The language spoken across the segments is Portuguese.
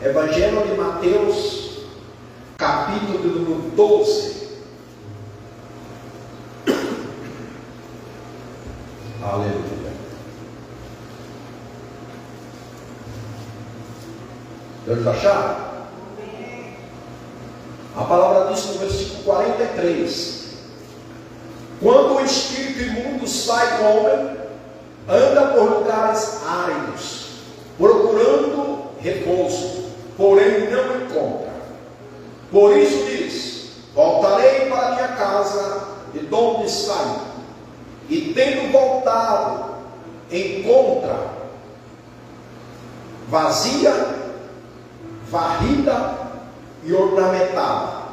Evangelho de Mateus, capítulo número 12. Aleluia. Deus acharam? A palavra diz no versículo 43: quando o espírito imundo sai do homem, anda por lugares áridos, procurando repouso, porém não encontra. Por isso diz: voltarei para minha casa de onde saí. E tendo voltado, encontra vazia, varrida e ornamentada.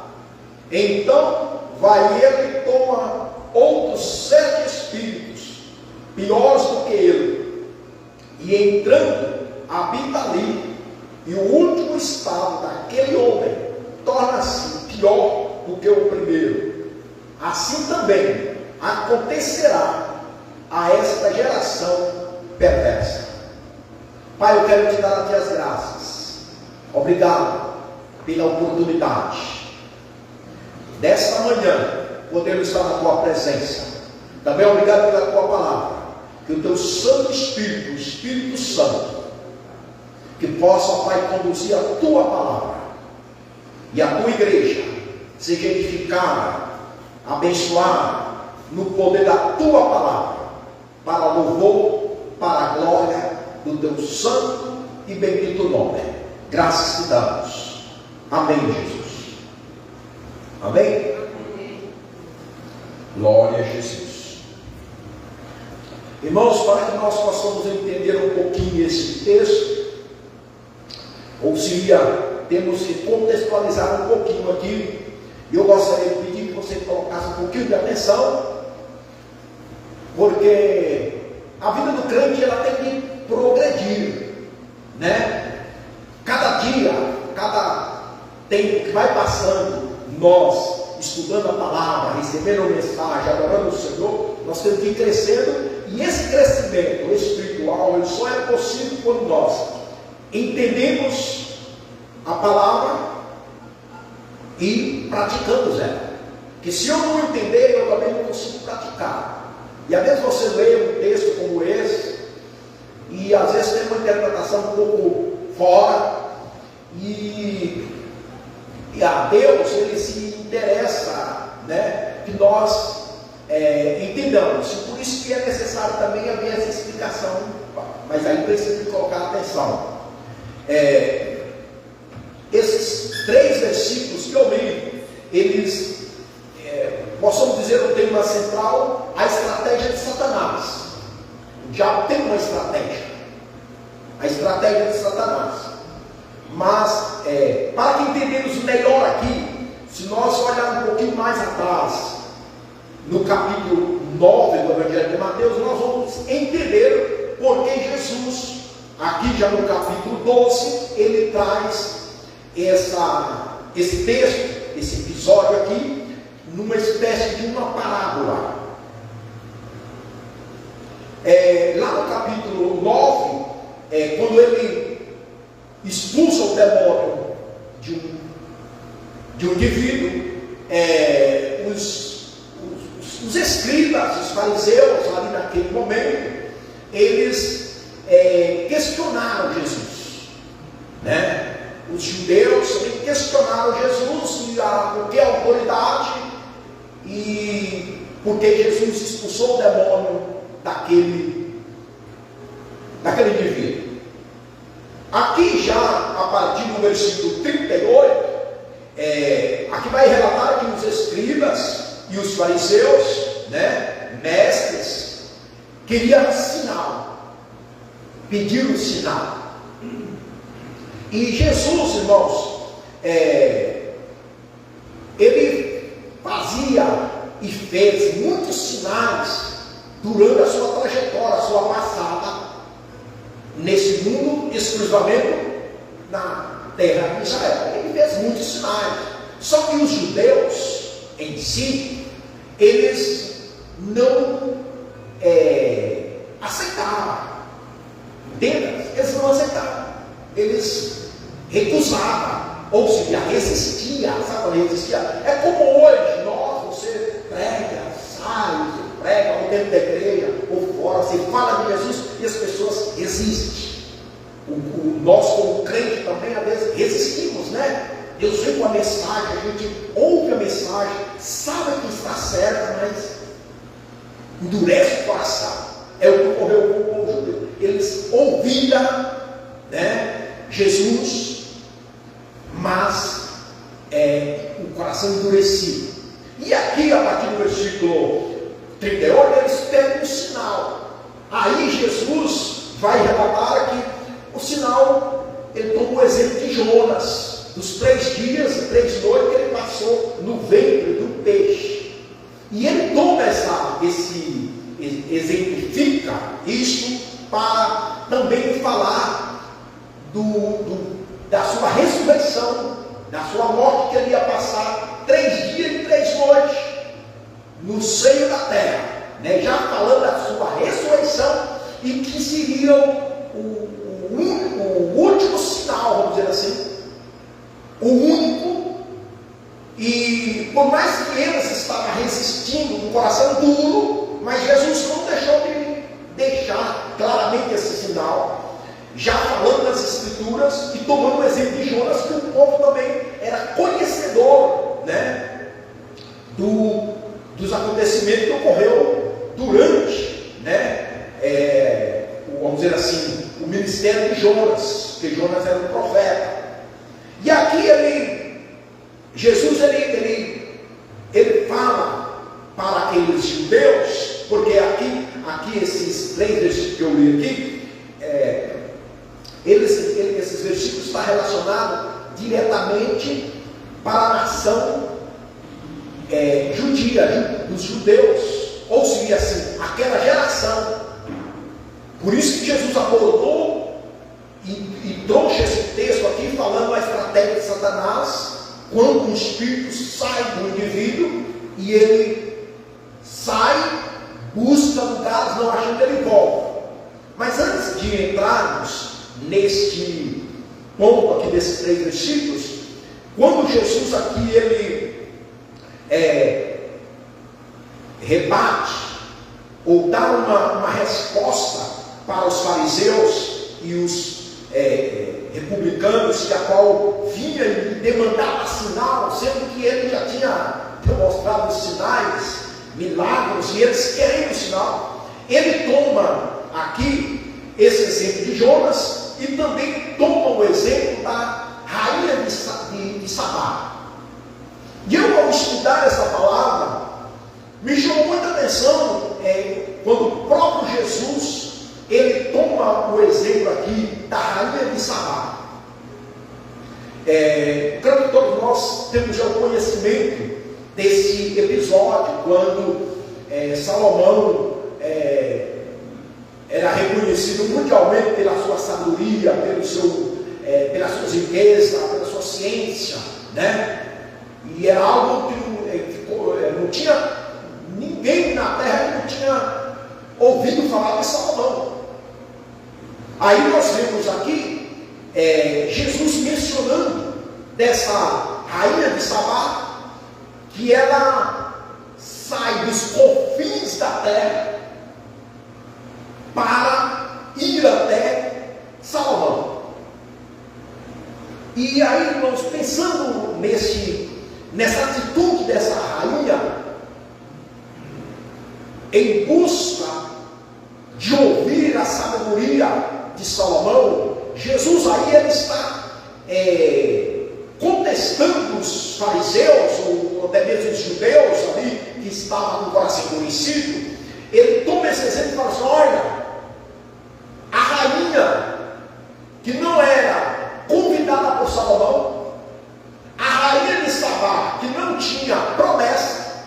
Então vai ele e toma outros 7 espíritos, piores do que ele, e entrando, habita ali. E o último estado daquele homem torna-se pior do que o primeiro. Assim também acontecerá a esta geração perversa. Pai, eu quero te dar a ti as graças. Obrigado pela oportunidade desta manhã podermos estar na tua presença. Também obrigado pela tua palavra, que o teu Santo Espírito, o Espírito Santo, que possa, Pai, conduzir a tua palavra e a tua igreja seja edificada, abençoada no poder da tua palavra, para louvor, para a glória do teu santo e bendito nome. Graças te damos. Amém, Jesus. Amém? Glória a Jesus. Irmãos, para que nós possamos entender um pouquinho esse texto, ou seria, temos que contextualizar um pouquinho aqui. E eu gostaria de pedir que você colocasse um pouquinho de atenção, porque a vida do crente ela tem que progredir, né? Cada dia, cada tempo que vai passando, nós estudando a palavra, recebendo a mensagem, adorando o Senhor, nós temos que ir crescendo. E esse crescimento espiritual ele só é possível quando nós entendemos a palavra e praticamos ela. Que se eu não entender, eu também não consigo praticar. E às vezes você lê um texto como esse, e às vezes tem uma interpretação um pouco fora, e a Deus ele se interessa, né, que nós entendamos. E por isso que é necessário também haver essa explicação, mas aí precisa de colocar atenção. Esses 3 versículos que eu li, eles possamos dizer o tema central, a estratégia de Satanás. O diabo tem uma estratégia, a estratégia de Satanás. Mas, para que entendamos melhor aqui, se nós olharmos um pouquinho mais atrás, no capítulo 9 do Evangelho de Mateus, nós vamos entender por que Jesus, aqui já no capítulo 12, ele traz esse texto, esse episódio aqui, numa espécie de uma parábola. Lá no capítulo 9, quando ele expulsa o demônio de um indivíduo, os escribas, os fariseus, ali naquele momento, eles questionaram Jesus, né? Os judeus questionaram Jesus, por que autoridade e por que Jesus expulsou o demônio daquele indivíduo. Aqui já, a partir do versículo 38, aqui vai relatar que os escribas e os fariseus, né, mestres, queriam sinal, pediram sinal. E Jesus, irmãos, ele fazia e fez muitos sinais durante a sua trajetória, a sua passada nesse mundo, exclusivamente na terra de Israel. Ele fez muitos sinais. Só que os judeus em si, eles não aceitavam. Entenda? Eles não aceitavam. Eles recusava, ou seja, resistia. Sabe quando resistia? É como hoje, você prega, sai, você prega ou dentro da igreja, ou fora, você fala de Jesus e as pessoas resistem. Nós, como crente, também às vezes resistimos, né? Deus vem com a mensagem, a gente ouve a mensagem, sabe que está certa, mas endurece o coração. É o que ocorreu com o povo judeu. Eles ouviram, né, Jesus, mas o coração endurecido. E aqui, a partir do versículo 38, eles pedem um sinal. Aí Jesus vai relatar que o sinal, ele toma o exemplo de Jonas, dos 3 dias e 3 noites que ele passou no ventre do peixe. E ele toma exemplifica isso para também falar da sua ressurreição, da sua morte, que ele ia passar 3 dias e 3 noites no seio da terra, né? Já falando da sua ressurreição, e que seria o último sinal, vamos dizer assim, o único. E por mais que eles estavam resistindo, com o coração duro, mas Jesus não deixou de deixar claramente esse sinal, já falando das Escrituras e tomando o exemplo de Jonas, que o povo também era conhecedor, né, dos acontecimentos que ocorreu durante, né, vamos dizer assim, o ministério de Jonas, que Jonas era um profeta. E aqui Jesus fala para aqueles judeus, porque aqui esses 3 versículos que eu li aqui, esses versículos estão relacionados diretamente para a nação judia, dos judeus, ou seria assim, aquela geração. Por isso que Jesus abordou e trouxe esse texto aqui, falando a estratégia de Satanás, quando um espírito sai do indivíduo e ele sai, busca lugares, não achando, ele volta. Mas antes de entrarmos neste ponto aqui desses 3 versículos, quando Jesus aqui ele rebate ou dá uma resposta para os fariseus e os republicanos, que a qual vinha e demandava sinal, sendo que ele já tinha demonstrado os sinais, milagres, e eles querem o sinal. Ele toma aqui esse exemplo de Jonas e também toma o exemplo da rainha de Sabá. E eu, ao estudar essa palavra, me chamou muita atenção quando o próprio Jesus ele toma o exemplo aqui da rainha de Sabá. Creio que todos nós temos já o conhecimento desse episódio, quando Salomão era reconhecido mundialmente pela sua sabedoria, pelas suas riquezas, pela sua ciência, né? E era algo que não tinha ninguém na terra que não tinha ouvido falar de Salomão. Aí nós vemos aqui Jesus mencionando dessa rainha de Sabá, que ela sai dos confins da terra para ir até Salomão. E aí nós pensando nessa atitude dessa rainha, em busca de ouvir a sabedoria de Salomão, Jesus aí ele está contestando os fariseus, ou até mesmo os judeus ali, que estavam com o coração endurecido. Ele toma esse exemplo e fala assim: olha, a rainha que não era convidada por Salomão, a rainha de Sabá que não tinha promessa,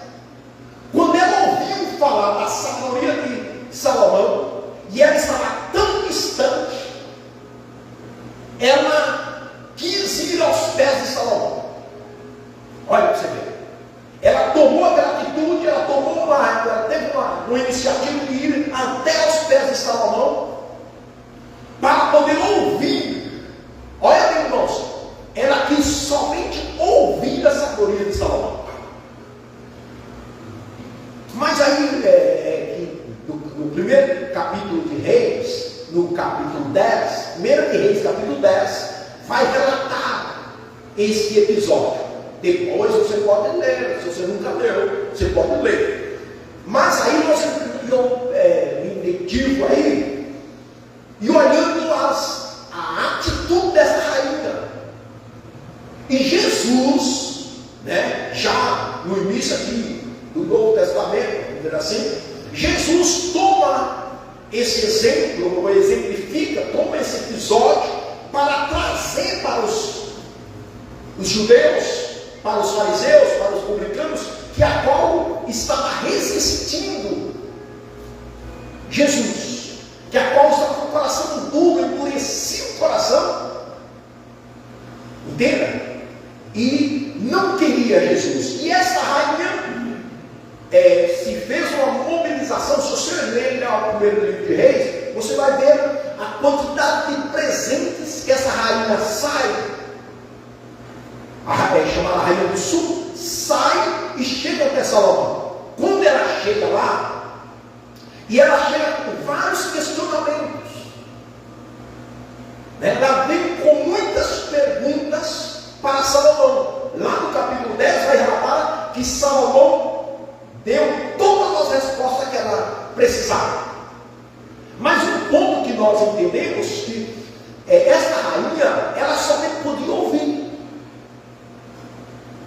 quando ela ouviu falar da sabedoria de Salomão, e ela estava tão distante, ela quis ir aos pés de Salomão. Olha para você ver, ela tomou aquela atitude, ela teve uma iniciativa de ir até os pés de Salomão, para poder ouvir. Olha bem, irmãos, vai relatar esse episódio. Depois você pode ler, se você nunca leu, você pode ler. Mas aí eu me detivo aí e olhando a atitude dessa rainha. E Jesus, né, já no início aqui do Novo Testamento, vamos dizer assim, Jesus toma esse exemplo, ou exemplifica, toma esse episódio para trazer para os judeus, para os fariseus, para os publicanos, que a qual estava resistindo Jesus, que a qual estava com o coração duro, endurecia o coração, entenda? E não queria Jesus. E essa rainha se fez uma mobilização. Se você ler o primeiro livro de Reis, você vai ver a quantidade de presentes que essa rainha sai, chamada Rainha do Sul, sai e chega até Salomão. Quando ela chega lá, e ela chega com vários questionamentos, né? Ela vem com muitas perguntas para Salomão. Lá no capítulo 10 vai relatar que Salomão deu todas as respostas que ela precisava. Mas um ponto que nós entendemos que esta rainha, ela somente podia ouvir.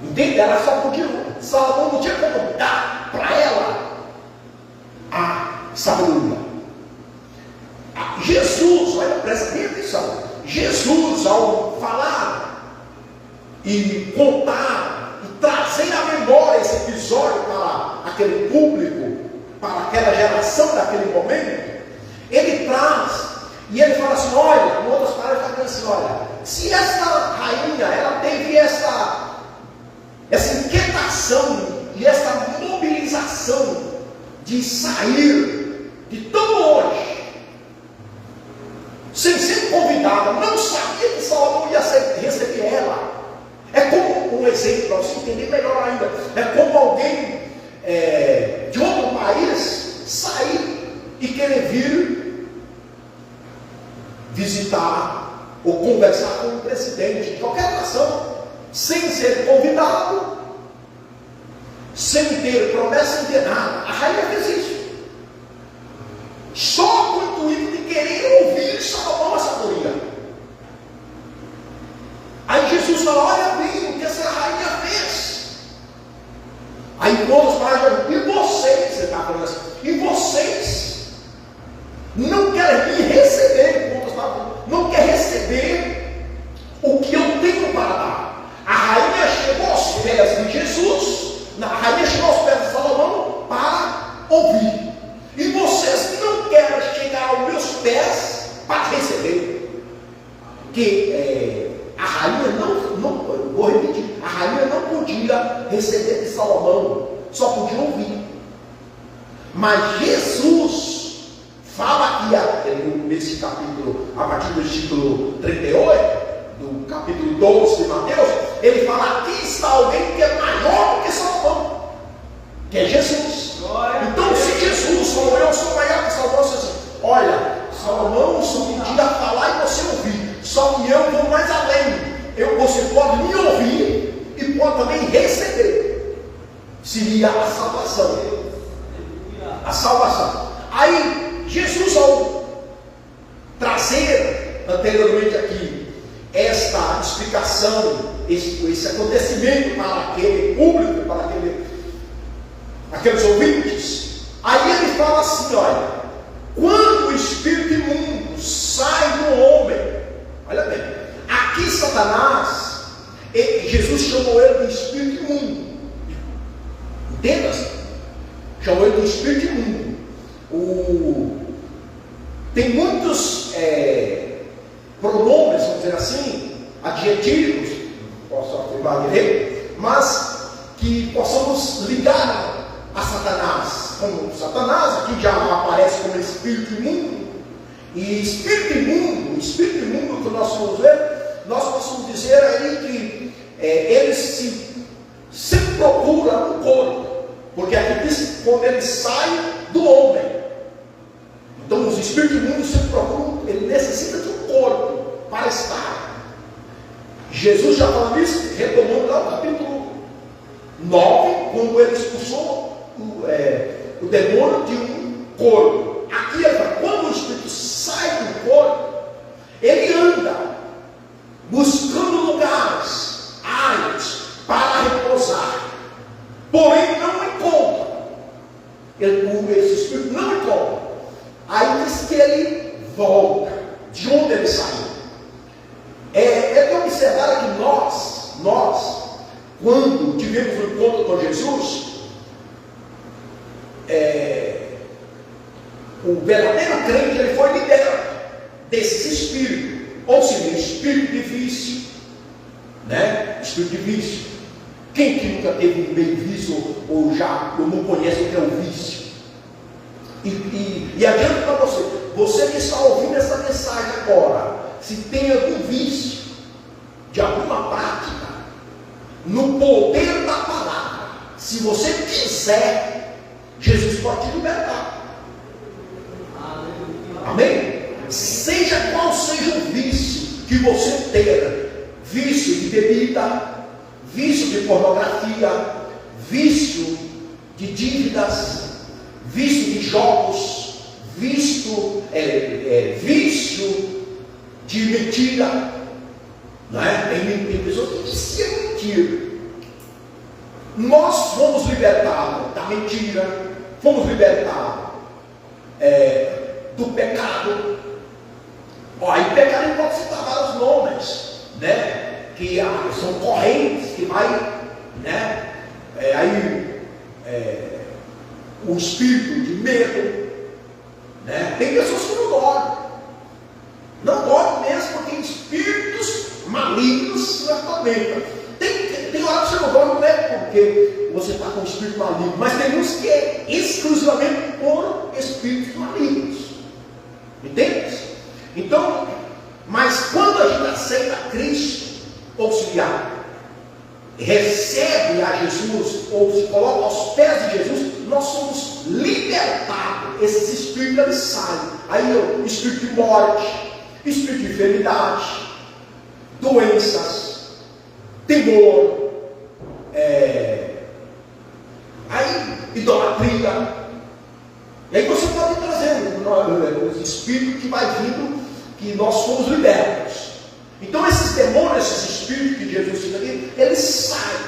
Entende? Ela só podia, Salomão não tinha como dar para ela a sabedoria. Jesus, olha, presta bem atenção. Jesus, ao falar e contar e trazer à memória esse episódio para aquele público, para aquela geração daquele momento, ele traz e ele fala assim: olha, em outras palavras, ele está dizendo assim: olha, se esta rainha, ela teve essa inquietação e essa mobilização de sair de tão longe, sem ser convidada, não sabia que Salomão ia receber ela. É como um exemplo, para você entender melhor ainda, é como alguém de outro país sair e querer vir visitar ou conversar com o presidente de qualquer nação, sem ser convidado, sem ter promessa, sem ter nada. A rainha fez isso, só com o intuito de querer ouvir Salomão a sabedoria. Aí Jesus fala: olha bem o que essa rainha fez. Aí em outras palavras, e vocês, você está falando assim, e vocês não querem me receber, em outras palavras, não querem receber o que eu tenho para dar. A rainha chegou aos pés de Jesus, a rainha chegou aos pés de Salomão para ouvir. E vocês não querem chegar aos meus pés para receber. Que a rainha não, vou repetir, a rainha não podia receber de Salomão, só podia ouvir. Mas Jesus fala aqui nesse capítulo, a partir do versículo 38, do capítulo 12 de Mateus, ele fala: aqui está alguém que é maior do que Salomão, que é Jesus. Então, se Jesus falou: eu sou maior que Salomão, você diz: olha, Salomão só podia falar e você ouvir, só que eu vou mais além. Você pode me ouvir e pode também receber. Seria a salvação. A salvação. Aí, Jesus, ao trazer anteriormente aqui esta explicação, esse acontecimento para aquele público, para aqueles ouvintes, aí ele fala assim: olha, quando o espírito imundo sai do homem, olha bem, aqui Satanás, Jesus chamou ele de espírito imundo. Entenda? Chamou ele de espírito imundo. Tem muitos pronomes, vamos dizer assim, adjetivos, posso afirmar direito, mas que possamos ligar a Satanás. Como Satanás aqui já aparece como espírito imundo. E espírito imundo que nós vamos ver, nós possamos dizer aí que eles sempre procuram um corpo, porque aqui diz quando ele sai do homem. Então os espíritos imundos sempre procuram, ele necessita de um corpo para estar. Jesus já falando isso, retomando lá o capítulo 9, quando ele expulsou o demônio de um corpo. Aqui ele fala, quando o espírito sai do corpo, ele anda buscando lugares, áreas para repousar, porém não encontra. Esse espírito não encontra. Aí diz que ele volta de onde ele saiu. É de observar que nós, quando tivemos um encontro com Jesus, o verdadeiro crente, ele foi liberto desse espírito, ou seja, espírito de vício, né? Espírito de vício. Quem que nunca teve um bem vício ou já não conhece o que é o vício? E adianto para você que está ouvindo essa mensagem agora, se tem algum vício de alguma prática, no poder da palavra, se você quiser, Jesus pode te libertar. Amém? Seja qual seja o vício que você tenha, vício de bebida, vício de pornografia, vício de dívidas, vício de jogos, vício de mentira, não é? Tem pessoas que viciam em mentira. Nós fomos libertados da mentira, fomos libertados do pecado. Aí pecado pode citar vários nomes, né? Que são correntes que vai, né? O espírito de medo, né? Tem pessoas que não dormem mesmo, porque espíritos malignos se atormentam. Tem hora que você não dorme, não é porque você está com um espírito maligno, mas tem uns que é exclusivamente por espíritos malignos, entende? Então, mas quando a gente aceita Cristo, ou se recebe a Jesus, ou se coloca aos pés de Jesus, nós somos libertados. Esses espíritos eles saem. Aí o espírito de morte, espírito de enfermidade, doenças, temor, aí idolatria. E aí você pode ir trazendo os espíritos que vai vindo, que nós somos libertos. Então esses demônios, esses espíritos que Jesus cita aqui, eles saem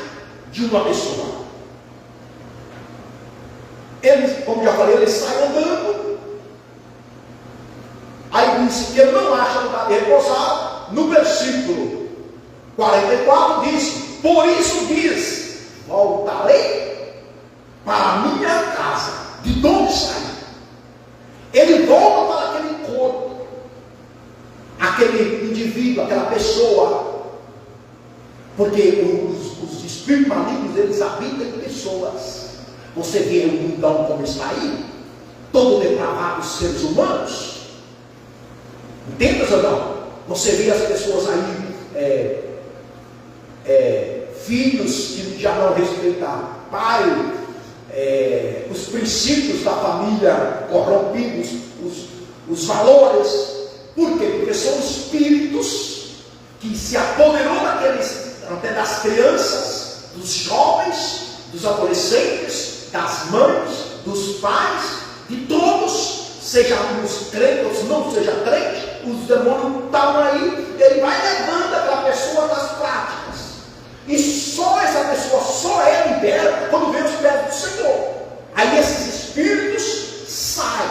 de uma pessoa. Eles, como já falei, eles saem andando. Aí disse que ele não acha lugar de repousar. No versículo 44 diz: por isso diz, voltarei para a minha casa, de onde saí. Ele volta para aquele corpo, aquele indivíduo, aquela pessoa, porque os espíritos malignos, eles habitam em pessoas. Você vê o mundão como está aí, todo depravado, os seres humanos, entenda ou não? Você vê as pessoas aí, filhos que já não respeitam pai, os princípios da família corrompidos, os valores. Por quê? Porque são espíritos que se apoderou até das crianças, dos jovens, dos adolescentes, das mães, dos pais, de todos, sejamos crentes ou não seja crente, os demônios estão aí, ele vai levando aquela pessoa das práticas. E só essa pessoa só é liberta quando vem os pés do Senhor. Aí esses espíritos saem.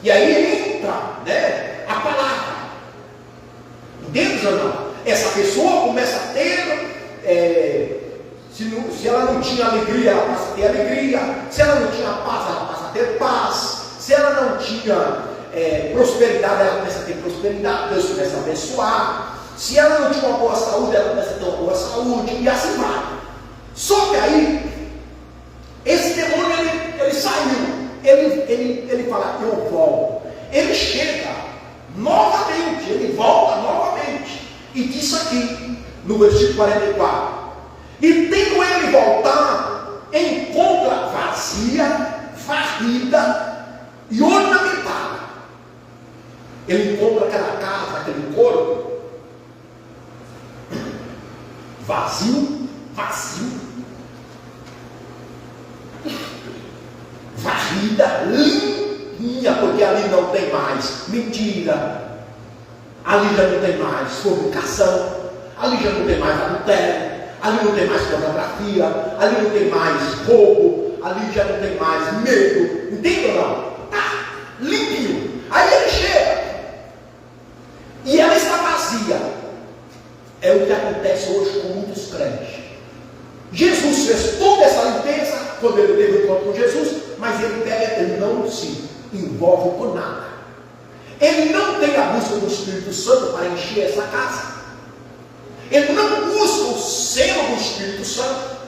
E aí entra, né, a palavra. Entende ou não? Essa pessoa começa a ter, se ela não tinha alegria, ela passa a ter alegria. Se ela não tinha paz, ela passa a ter paz. Se ela não tinha prosperidade, ela começa a ter prosperidade. Deus começa a abençoar. Se ela não tinha uma boa saúde, ela começa a ter uma boa saúde. E assim vai. Só que aí, esse demônio, ele saiu. Ele fala, eu volto. Ele chega novamente, ele volta novamente. E diz aqui, no versículo 44. E tendo ele voltado, encontra vazia, varrida e ornamentada. Ele encontra aquela casa, aquele corpo vazio, varrida, limpinha, porque ali não tem mais mentira, ali já não tem mais fornicação, ali já não tem mais adultério, ali não tem mais pornografia, ali não tem mais roubo, ali já não tem mais medo, entende ou não? Está limpinho. Aí ele chega e ela está vazia. É o que acontece hoje com muitos crentes. Jesus fez toda essa limpeza quando ele teve o encontro com Jesus, mas ele não se envolve com nada. Ele não tem a busca do Espírito Santo para encher essa casa. Ele não busca o selo do Espírito Santo,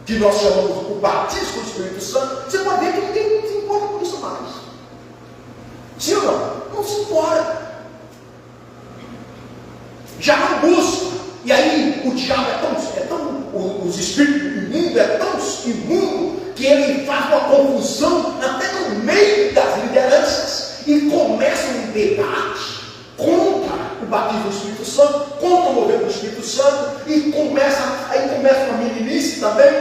que nós chamamos o batismo do Espírito Santo. Você pode ver que ele não se importa com isso mais. Sim ou não? Não se importa. Já não busca. E aí o diabo os espíritos imundos é tão imundo que ele faz uma confusão até no meio das lideranças e começa um debate contra o batismo do Espírito Santo, contra o mover do Espírito Santo, e começa uma meninice também.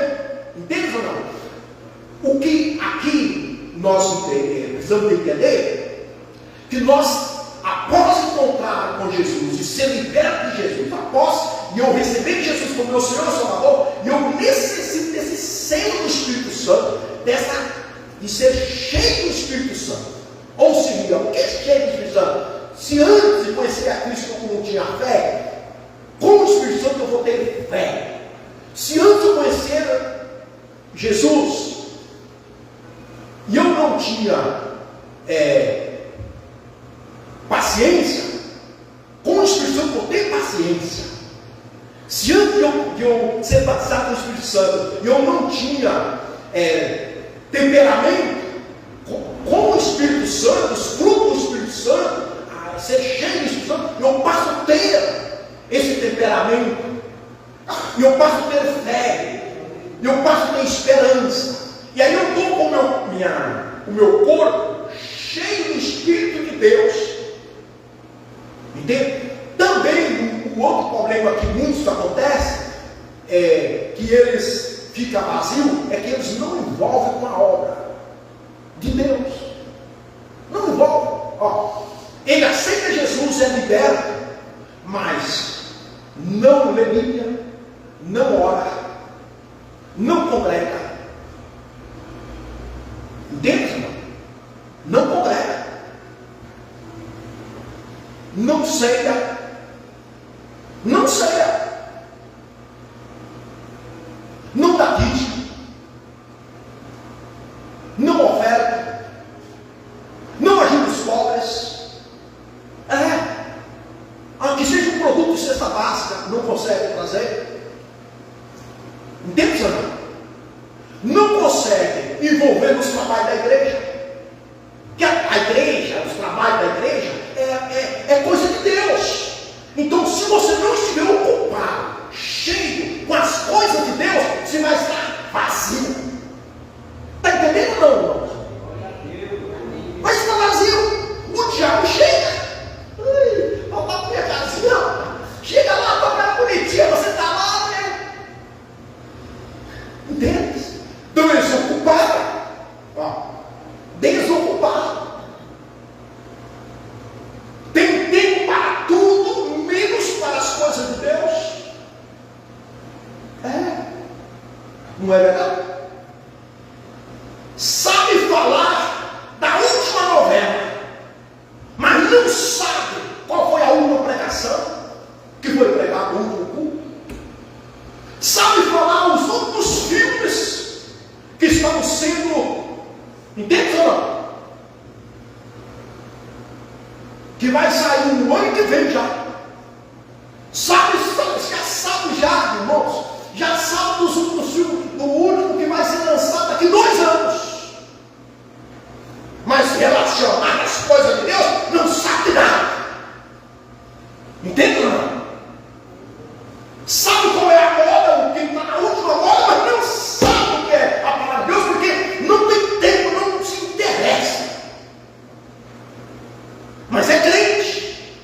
Entende ou não? O que aqui nós precisamos entender, que nós, após encontrar com Jesus e ser liberto de Jesus, e eu receber Jesus como meu Senhor e Salvador, e eu necessito desse selo do Espírito Santo, de ser cheio do Espírito Santo. Ou seja, o que é cheio do Espírito Santo? Se antes de conhecer a Cristo eu não tinha fé, com o Espírito Santo eu vou ter fé. Se antes de conhecer Jesus e eu não tinha paciência, com o Espírito Santo eu vou ter paciência. Se antes de eu ser batizado com o Espírito Santo e eu não tinha temperamento, com o Espírito Santo, os frutos do Espírito Santo, ser cheio do Espírito Santo, eu passo a ter esse temperamento, e eu passo a ter fé, e eu passo a ter esperança, e aí eu estou com o meu corpo cheio do Espírito de Deus. Entende? Também o outro problema que muitos acontece que eles ficam vazios, é que eles não envolvem com a obra de Deus. Não envolvem. Ele aceita Jesus, é liberto, mas não lê Bíblia, não ora, não congrega. Entende, irmão? Não congrega, não ceia, não dá dízimo, não oferta, não ajuda os pobres. Que seja um produto de cesta básica, não consegue trazer. Entende, senhor? Não consegue envolver nos trabalhos da igreja. Que a igreja, os trabalhos da igreja, é coisa de Deus. Então, se você não estiver ocupado, cheio com as coisas de Deus, você vai estar vazio. Está entendendo ou não, irmão? Vai estar vazio. O diabo chega. Vamos lá para minha casinha. Chega lá, tocar bonitinha, você está lá, né? Entende? Então, desocupado. Desocupado. Tem tempo para tudo, menos para as coisas de Deus. Não é verdade? Sabe falar da última novela, mas não sabe qual foi a última pregação que foi pregada no último culto. Sabe falar os outros filmes que estão sendo, entende ou não? Que vai sair no ano que vem já. Já sabe já, irmãos. Já sabe dos últimos filmes, do último que vai ser lançado daqui 2 anos. Mas relacionado às coisas de Deus, não sabe nada. Entende ou não? Sabe qual é a moda, o que está na última moda, mas não sabe o que é a palavra de Deus, porque não tem tempo, não se interessa. Mas é crente.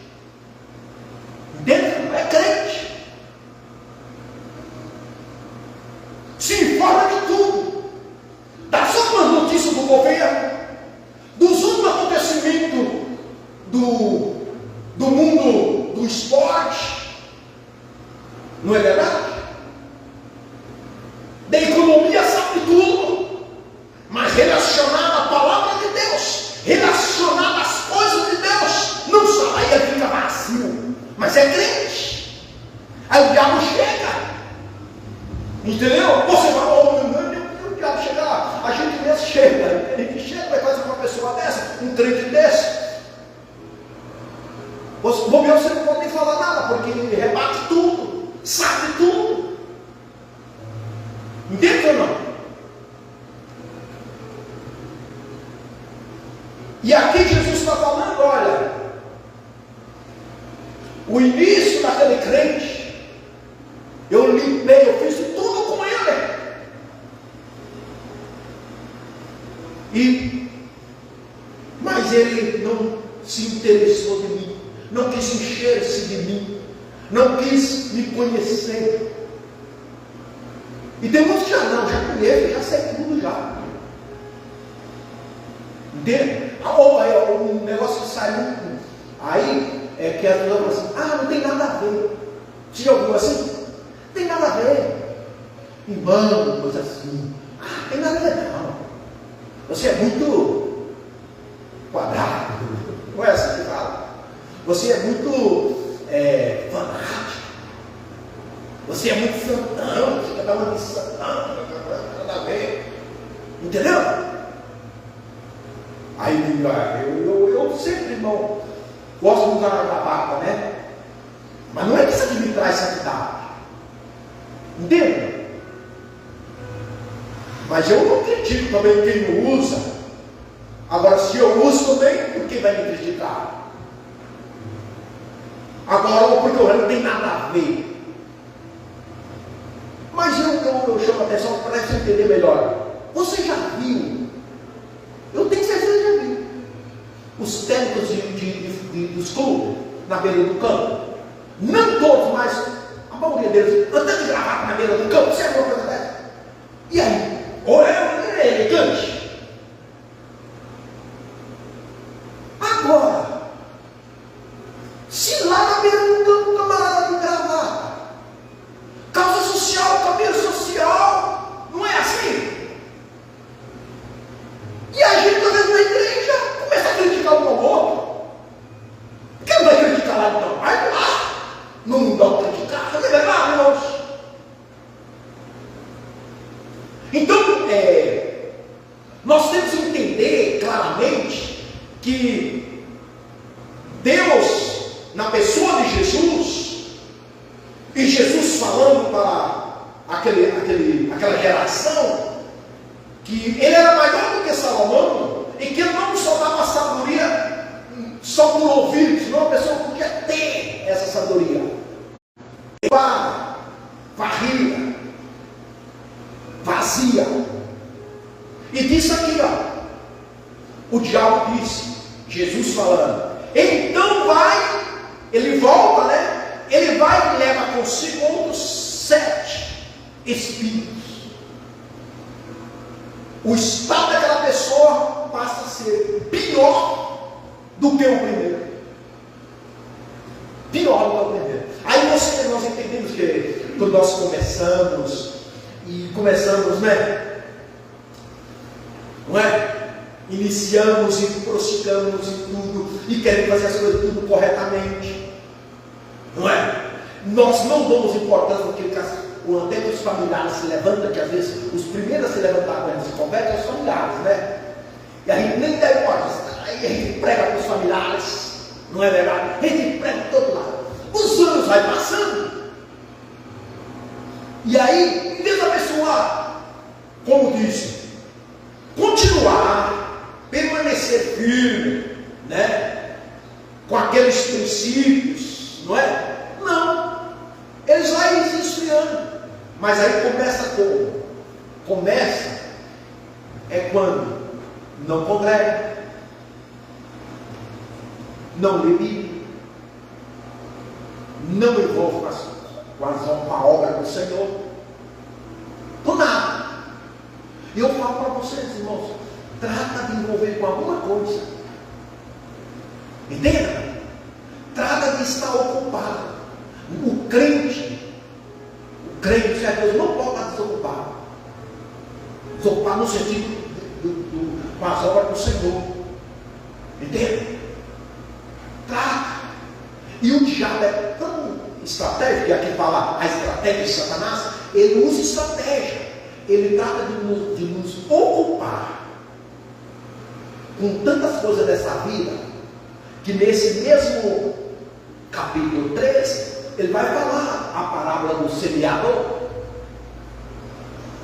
Não é verdade? Da economia sabe tudo, mas relacionado à palavra de Deus, relacionado às coisas de Deus, não sabe, aí ele fica vazio, mas é crente. Aí o diabo chega, entendeu? Você vai, o diabo chega lá, a gente mesmo chega, a gente chega, vai fazer uma pessoa dessa, um crente desse. Você não pode nem falar nada, porque ele rebate tudo, sabe tudo. Entende ou não? E aqui Jesus está falando, olha, o início daquele crente, eu limpei, eu fiz tudo com ele. Mas ele não se interessou de mim, não quis encher-se de mim, não quis me conhecer. E tem muitos que já conheço, já sei tudo já. Entende? Um negócio que sai muito. Aí é que as pessoas falam assim, não tem nada a ver. Você já ouviu assim? Não tem nada a ver. Irmão, coisa assim. Não tem nada a ver não. Você é muito quadrado. Não é assim que fala. Você é muito fanático. Você é muito santão. Você quer dar uma de santão. Não tem nada a ver. Entendeu? Aí eu sempre, irmão, gosto de usar a gravata, né? Mas não é que isso aqui me traz santidade. Entende? Mas eu não critico também quem não usa. Agora, se eu uso também, por que vai me criticar? Agora, porque não tem nada a ver. Mas eu chamo a atenção para você entender melhor. Você já viu? Eu tenho certeza que já vi. Os técnicos dos clubes na beira do campo. Não todos, mas a maioria deles andando de gravata na beira do campo. Você é uma coisa dessa? E aí? Ou é elegante? Agora, se lá na beira do campo o camarada de gravata, causa social, cabelo social, não é assim? E a gente, às vezes, na igreja, começa a criticar um ao outro. Quem não vai criticar lá então? Vai lá. Não dá para criticar. Não é verdade, irmãos? Então, nós temos que entender claramente que Deus, na pessoa de Jesus, e Jesus falando para aquela geração, que ele era maior do que Salomão, e que ele não só dava sabedoria só por ouvir, senão a pessoa podia ter essa sabedoria. Varrida, vazia. E disse aqui, o diabo disse, Jesus falando, então ele volta, né? Ele vai e leva consigo outros 7 espíritos. O estado daquela pessoa passa a ser pior do que o primeiro. Pior do que o primeiro. Aí nós entendemos que quando nós começamos, né? Não é? Iniciamos e prossigamos e tudo, e queremos fazer as coisas tudo corretamente. Não é? Nós não damos importância porque até que os familiares se levantam, que às vezes os primeiros a se levantar quando se convertem são os familiares, né? E a gente nem dá importância. Aí a gente prega para os familiares, não é verdade? A gente prega para todo lado. Os anos vai passando. E aí, em vez da pessoa, como disse, continuar, permanecer firme, né? Com aqueles princípios, não é? Não. Eles vão se esfriando. Mas aí começa como? Começa quando não congrega, não lê Bíblia, não envolve com a obra do Senhor, por nada. E eu falo para vocês, irmãos, trata de envolver com alguma coisa. Entenda? Trata de estar ocupado. O crente, crente de Deus não pode estar desocupado. Desocupado no sentido com as obras do Senhor. Entende? Trata. E o diabo é tão estratégico, e aqui fala a estratégia de Satanás, ele usa estratégia. Ele trata de nos ocupar com tantas coisas dessa vida, que nesse mesmo capítulo 13, ele vai falar a parábola do semeador,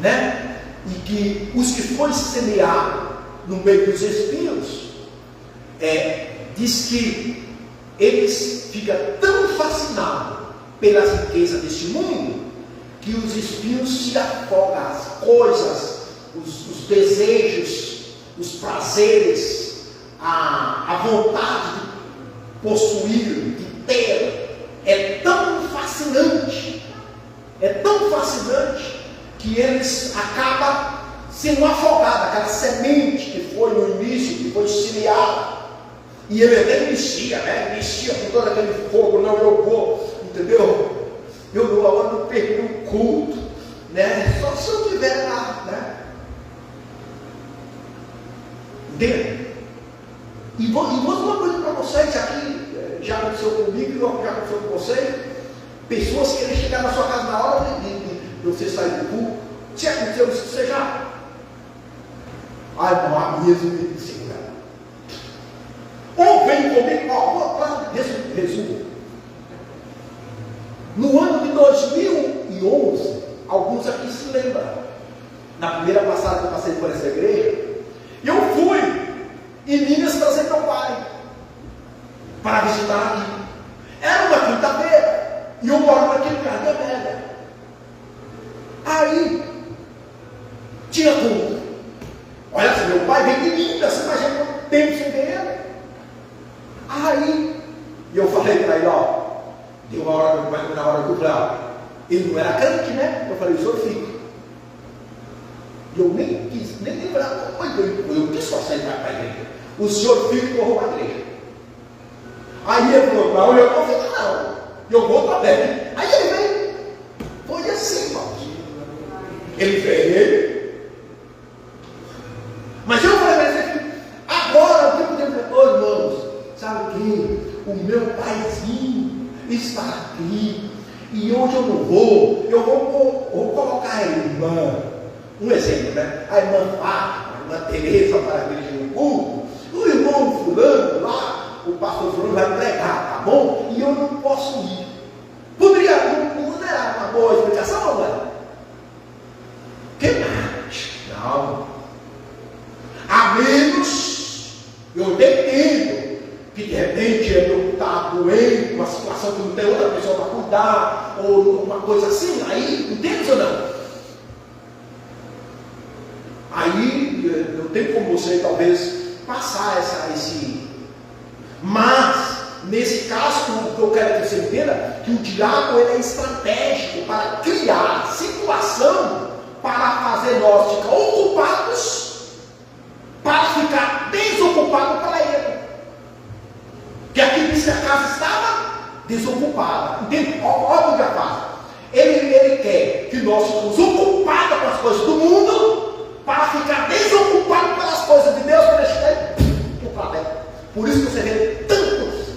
né? E que os que foram semeados no meio dos espinhos, diz que eles ficam tão fascinados pelas riquezas deste mundo, que os espinhos se afogam, as coisas, os desejos, os prazeres, a vontade de possuir, de ter, é tão fascinante, que eles acabam sendo afogados, aquela semente que foi no início, que foi semeada, e ele até inicia, né? Inicia com todo aquele fogo, não, eu vou, entendeu? Eu não perdi o culto, né? Só se eu estiver lá, né? Entende? E vou dizer uma coisa para vocês aqui, já aconteceu comigo, já aconteceu com vocês, pessoas querem chegar na sua casa na hora de você sair do culto. Se aconteceu isso, você já... Ai, não, a mesmo me segura. Ou vem comigo, resumo. No ano de 2011, alguns aqui se lembram, na primeira passada que eu passei por essa igreja, eu fui em Minas trazer meu pai para visitar aqui. Era uma quinta-feira e eu moro naquele carro da velha. Aí tinha culto. Olha assim, meu pai vem de Minas, você imagina quanto tempo sem ver ele. Aí eu falei para ele, ó, deu uma hora, na hora do plano, ele não era crente, né? Eu falei, o senhor fica. E eu nem quis, nem lembrar, eu quis só sair para a igreja. O senhor fica e eu vou para a igreja. Aí ele falou, não, eu não vou ficar não, eu vou também. Aí ele veio, foi assim, irmãos. Ele veio, mas eu falei para ele, agora o tempo de ô irmãos, sabe o que? O meu paizinho está aqui, e hoje eu não vou, eu vou colocar a irmã, um exemplo, né? A irmã Fátima, a irmã Tereza para a igreja no culto, o irmão fulano lá, o pastor fulano vai pregar, tá bom? E eu não posso ir. Poderia, não era uma boa explicação, não é? Que mais? Não. A menos, eu entendo que de repente ele está doente, uma situação que não tem outra pessoa para cuidar, ou uma coisa assim, aí, entende ou não? Aí, eu tenho como você talvez passar esse... Mas, nesse caso, o que eu quero que você entenda, que o diabo ele é estratégico para criar situação para fazer nós ficar ocupados, para ficar desocupados para ele. Que aqui diz que a casa estava desocupada. Entende? Olha o que faz. Ele quer que nós fiquemos ocupados com as coisas do mundo, para ficar desocupados pelas coisas de Deus, para deixar ocupado. Por isso que você vê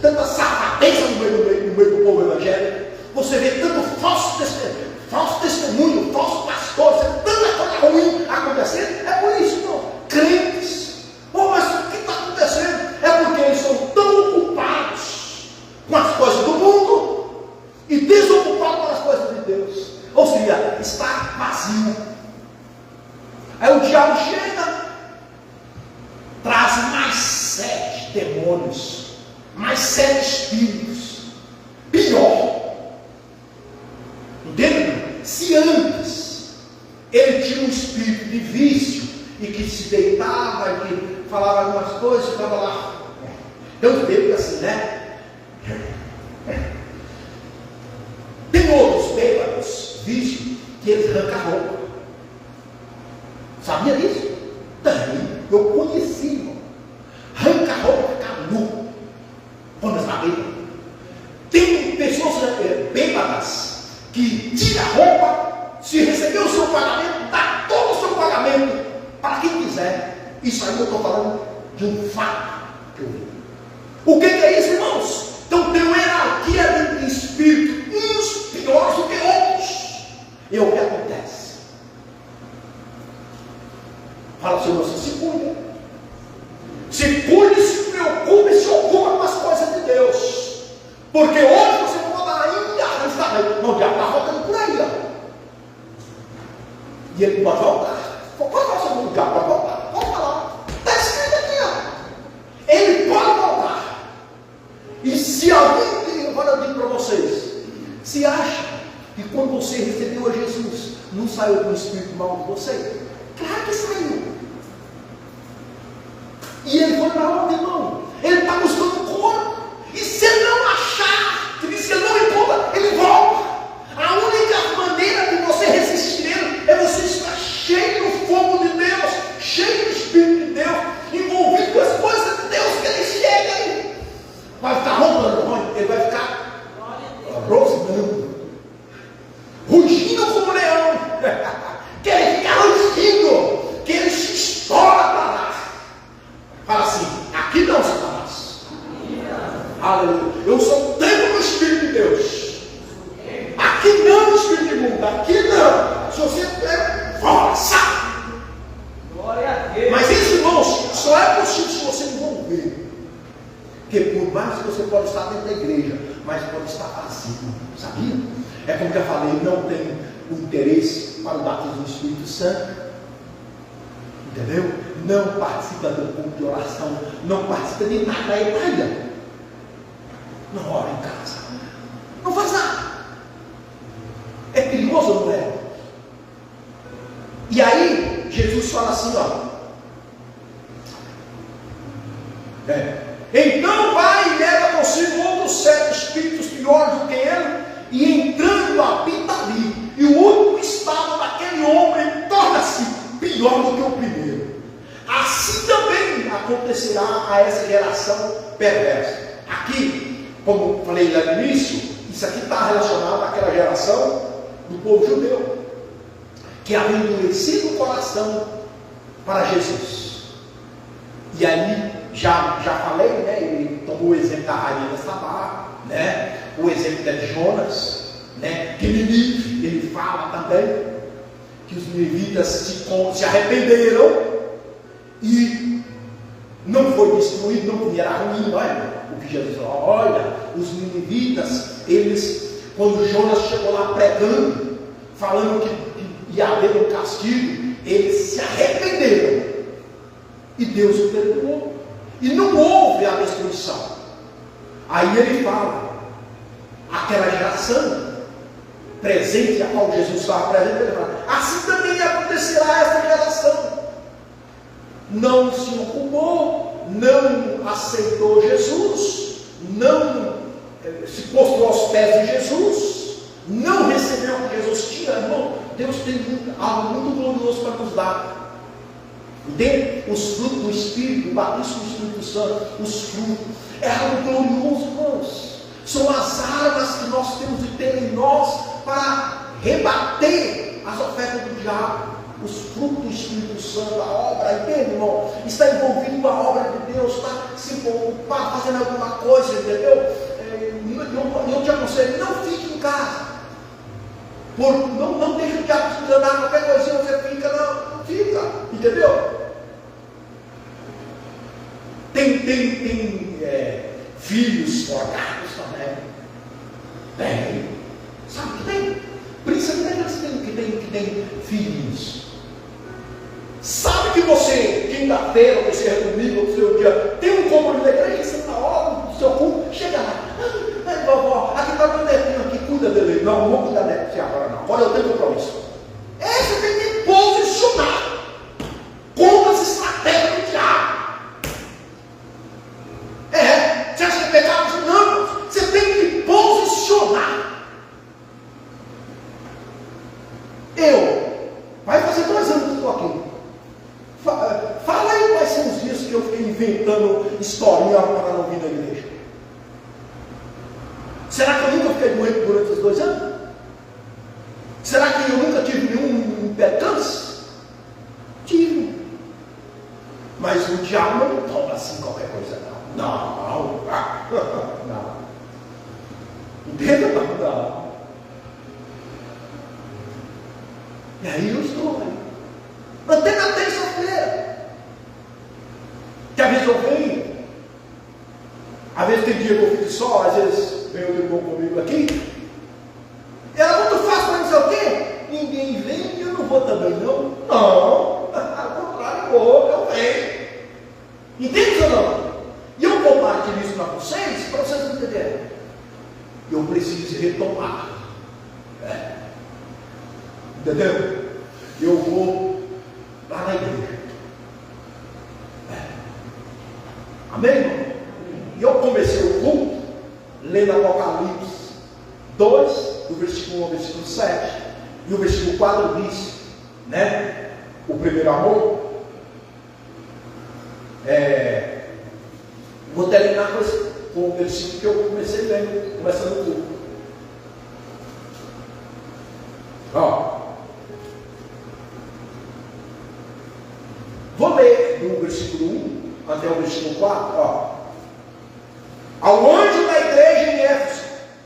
tanta safadeza no meio do povo evangélico. Você vê tanto falso testemunho, falso pastor, tanta coisa ruim acontecendo. É por isso, irmão. Crentes. Mas o que está acontecendo? É porque eles são tão ocupados com as coisas do mundo e desocupados com as coisas de Deus. Ou seja, está vazio. Aí o diabo chega, traz mais 7 demônios, mais 7 espíritos. Pior. Entende? Se antes ele tinha um espírito de vício e que se deitava e que falava algumas coisas, ficava lá. Tem uns bêbados assim, né? Tem outros bêbados, vício, que eles arrancam a roupa. Sabia disso? Também. Eu conheci, irmão. Arranca a roupa e fica nu. Quando está bêbado. Tem pessoas bêbadas que e tira a roupa. Se recebeu o seu pagamento, dá todo o seu pagamento para quem quiser. Isso aí eu estou falando de um fato que eu vi. O que é isso, irmãos? Então tem uma hierarquia de espírito, uns piores do que outros. E é o que acontece. Fala ao Senhor, se cuide. Se cuide, se preocupe, se ocupa com as coisas de Deus. Porque hoje você pode ainda arranjar. Não, o diabo está voltando por aí. Ó. E ele pode voltar. Pode falar sobre o diabo, pode voltar. Pode falar. Está escrito aqui, ó. Ele pode voltar. E se alguém, agora eu digo para vocês, se acha que quando você recebeu a Jesus, não saiu com o espírito mal de você? Claro que saiu. E ele foi para onde, irmão? Ele está buscando o corpo. E se ele não achar, se ele não encontra, ele volta. A única maneira de você resistir ele é você estar cheio do fogo de Deus, cheio do Espírito de Deus, envolvido com as coisas de Deus, que ele chega aí. Vai ficar roubando, ele vai ficar rosnando, rugindo como leão. Que ele fica rugindo, que ele se estoura para lá. Fala assim, aqui não, Satanás. Aleluia. Eu sou o templo do Espírito de Deus. Aqui não, Espírito de mundo. Aqui não. Se você der, fora, sai. Glória a Deus. Mas isso, irmãos, só é possível se você envolver. Porque por mais que você pode estar dentro da igreja, mas pode estar vazio. Sabia? É como que eu falei, não tem o interesse para o batismo do Espírito Santo. Entendeu? Não participa do culto de oração, não participa de nada, é praia. Não ora em casa, não faz nada. É perigoso, não é? E aí, Jesus fala assim, ó. Então vai e leva consigo outros 7 espíritos piores do que ele, e entrando habita ali, e o último estado daquele homem torna-se pior do que o primeiro. Assim também acontecerá a essa geração perversa. Aqui, como eu falei lá no início, isso aqui está relacionado àquela geração do povo judeu, que havia endurecido o coração para Jesus. E aí, já falei, né? Ele tomou o exemplo da rainha de Sabá, né? O exemplo de Jonas, né? Que Nínive, ele fala também que os ninivitas se arrependeram e não foi destruído, não era ruim, olha o que Jesus falou. Olha, os ninivitas, eles, quando Jonas chegou lá pregando, falando que ia haver um castigo, eles se arrependeram e Deus o perdoou e não houve a destruição. Aí ele fala, aquela geração presente, a qual Jesus estava presente, ele fala, assim também acontecerá essa geração. Não se ocupou, não aceitou Jesus, não se postrou aos pés de Jesus, não recebeu o que Jesus tinha. Irmão, Deus tem algo muito glorioso para nos dar. Dê os frutos do Espírito, o batismo do Espírito Santo, os frutos, é algo glorioso, irmãos. São as armas que nós temos de ter em nós para rebater as ofertas do diabo. Os frutos do Espírito Santo, a obra, entende, irmão? Está envolvido com a obra de Deus, está se preocupado, fazendo alguma coisa, entendeu? Eu te aconselho, não fique em casa. Não deixe o diabo te enganar, qualquer coisinha você fica, não fica, entendeu? Tem filhos forgados também. Tem. Sabe que tem? Principalmente aqueles que tem filhos. Sabe que você, quinta-feira, você é domingo, o seu dia, tem um compromisso da igreja, você na hora do seu culto, chega lá. Vovó, aqui está meu netinho aqui, cuida dele. Não vou cuidar dele agora não. Agora eu tenho compromisso. Você tem que posicionar contra as estratégias do diabo. Você acha que é pecado? Não, você tem que posicionar. Vai fazer 2 anos que eu estou aqui. Fala aí quais são os dias que eu fiquei inventando historinha para não vir na igreja. Será que eu nunca fiquei doente durante esses 2 anos? percance? Tive. Mas o diabo não toma assim qualquer coisa, não. Não. Entenda? Não. E aí eu estou aí. Até na terça-feira. Que às vezes eu venho. Às vezes tem dia que eu fico só, às vezes vem outro irmão comigo aqui. Era muito fácil para não sei o quê. Ninguém vem e eu não vou também, não. Não. Ao contrário, eu venho. Entende ou não? E eu compartilho isso para vocês entenderem. Eu preciso retomar. Entendeu? Eu vou lá na igreja. Amém, irmão? E eu comecei o culto lendo Apocalipse 2, do versículo 1 ao versículo 7. E o versículo 4 diz, né? O primeiro amor. Vou terminar com o versículo que eu comecei lendo, começando o culto. Vou ler do versículo 1 até o versículo 4. Ao anjo da igreja em Éfeso,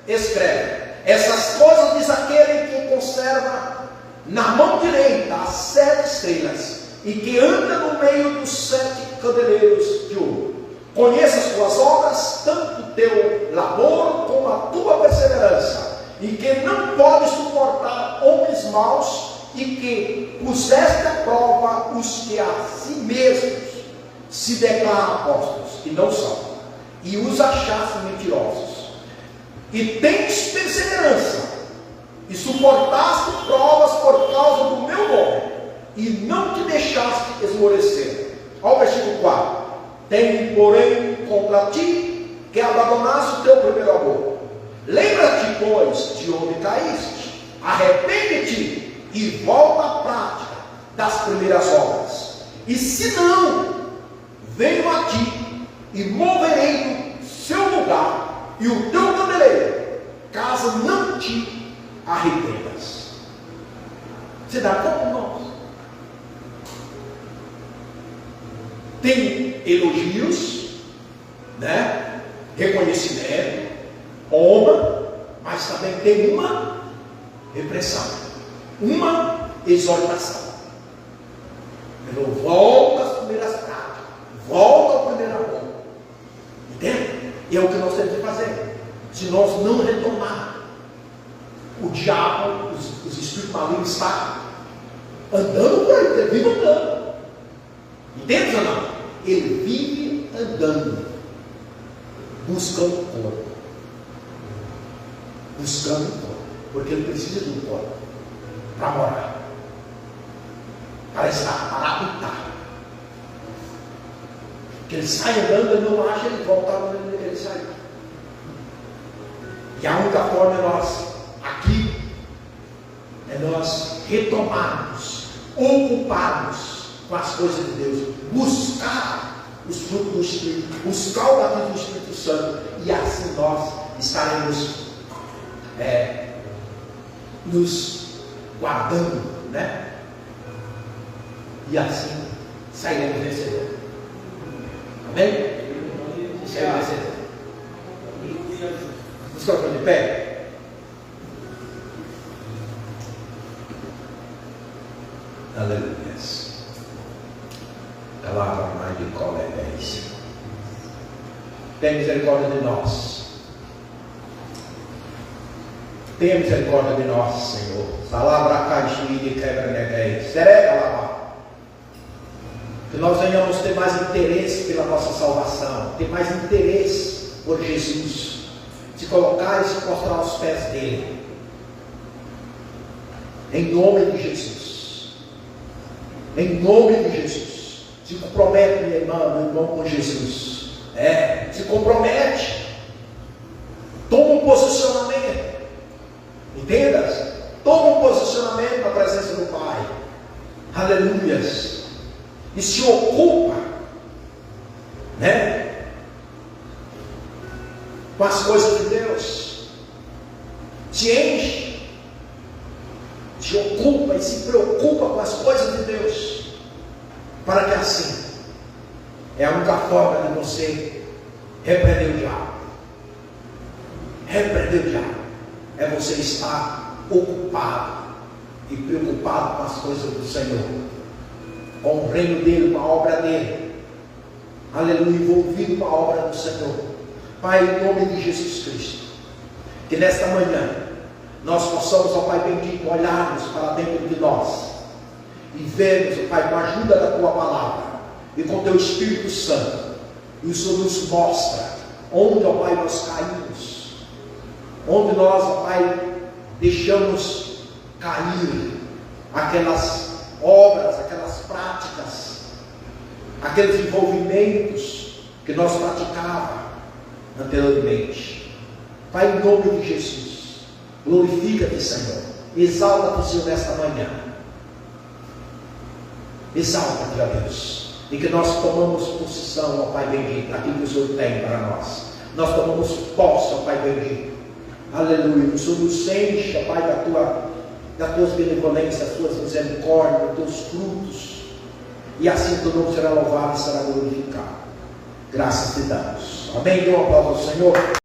escreve: essas coisas diz aquele que conserva na mão direita as 7 estrelas e que anda no meio dos 7 candeleiros de ouro. Conheça as tuas obras, tanto o teu labor como a tua perseverança, e que não pode suportar homens maus, e que puseste à prova os que a si mesmos se declaram apóstolos, e não são, e os achaste mentirosos. E tens perseverança, e suportaste provas por causa do meu nome, e não te deixaste esmorecer. Olha o versículo 4. Tenho, porém, contra ti que abandonaste o teu primeiro amor. Lembra-te, pois, de onde caíste, arrepende-te e volta à prática das primeiras obras. E se não, venho a ti e moverei do seu lugar e o teu candeleiro, caso não te arrependas. Você dá conta, irmãos? Tem elogios, né? Reconhecimento, honra, mas também tem uma repressão, uma exortação. Ele volta às primeiras práticas, volta ao primeiro amor. Entende? E é o que nós temos que fazer. Se nós não retomar, o diabo, os espíritos malignos estão andando por aí, ele vive andando. Entende ou não? Ele vive andando, buscando o corpo. Buscando o corpo. Porque ele precisa de um corpo para morar, para estar, para habitar. Que ele sai andando, ele não acha, ele volta onde ele saiu. E a única forma é nós, aqui, é nós retomarmos, ocuparmos com as coisas de Deus, buscar os frutos do Espírito, buscar o batismo do Espírito Santo, e assim nós estaremos nos guardando, né? E assim sairemos vencedores. Amém? Sairemos vencedores. Vamos colocar de pé? Aleluia. Palavra mais de colegência. Tem misericórdia de nós. Tenha misericórdia de nós, Senhor. Salabra caixi de quebra neguei. Serega lá. Que nós venhamos ter mais interesse pela nossa salvação, ter mais interesse por Jesus, se colocar e se prostrar aos pés dele. Em nome de Jesus. Em nome de Jesus. Se compromete, minha irmã, meu irmão, com Jesus. Se compromete. Toma um posicionamento. Entendas? Toma um posicionamento na presença do Pai. Aleluias. E se ocupa, né? Com as coisas de Deus. Se enche se ocupa e se preocupa com as coisas de Deus, para que assim, é a única forma de você repreender o diabo. Repreender o diabo é você estar ocupado e preocupado com as coisas do Senhor, com o reino dele, com a obra dele, aleluia, envolvido com a obra do Senhor. Pai, em nome de Jesus Cristo, que nesta manhã nós possamos, ó Pai bendito, olharmos para dentro de nós e vermos, ó Pai, com a ajuda da Tua palavra e com Teu Espírito Santo, e o Senhor nos mostra onde, ó Pai, nós caímos, onde nós, ó Pai, deixamos cair aquelas obras, aquelas práticas, aqueles envolvimentos que nós praticávamos anteriormente. Pai, em nome de Jesus, glorifica-te, Senhor, exalta-te, Senhor, nesta manhã, exalta-te, ó Deus, e que nós tomamos posição, ó Pai bendito, naquilo que o Senhor tem para nós. Nós tomamos posse, ó Pai bendito, aleluia. O Senhor nos enche, ó Pai, das tuas benevolências, das tuas misericórdias, dos teus frutos, e assim teu nome será louvado e será glorificado. Graças te damos. Amém. Dê uma palavra ao Senhor.